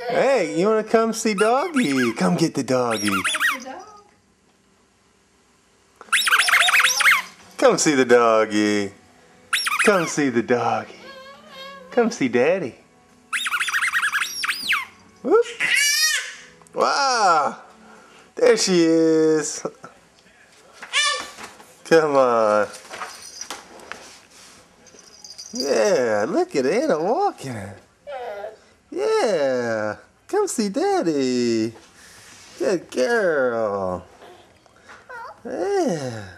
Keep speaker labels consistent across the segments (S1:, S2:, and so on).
S1: Hey, you want to come see Doggy? Come get the doggy. Come see the doggy. Come see the doggy. Come see Daddy. Whoop. Wow. There she is. Come on. Yeah, look at Anna walking. Yeah. Come see Daddy. Good girl. Yeah.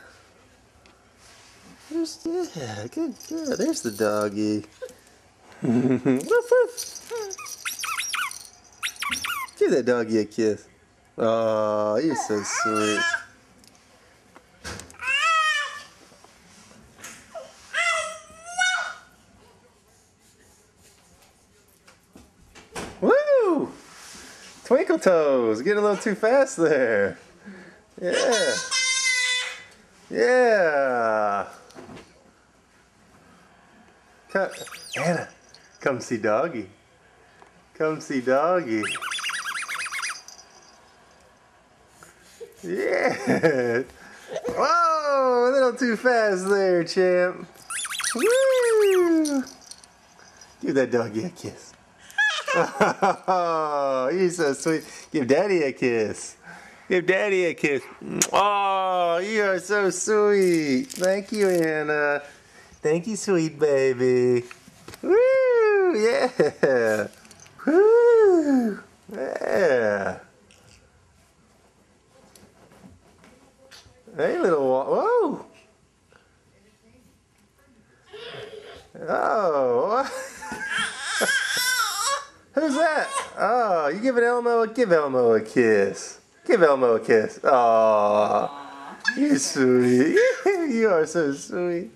S1: Yeah, good girl. There's the doggy. Woof, woof. Give that doggy a kiss. Oh, you're so sweet. Woo! Twinkle toes, getting a little too fast there. Yeah. Yeah. Anna, come see Doggy. Come see Doggy. Yeah. Whoa, a little too fast there, champ. Woo! Give that doggy a kiss. Oh, you're so sweet. Give Daddy a kiss. Give Daddy a kiss. Oh, you are so sweet. Thank you, Anna. Thank you, sweet baby. Woo! Yeah. Woo! Yeah. Hey, little whoa. Oh. Who's that? Oh, you giving Elmo give Elmo a kiss. Give Elmo a kiss. Oh, you're sweet. You are so sweet.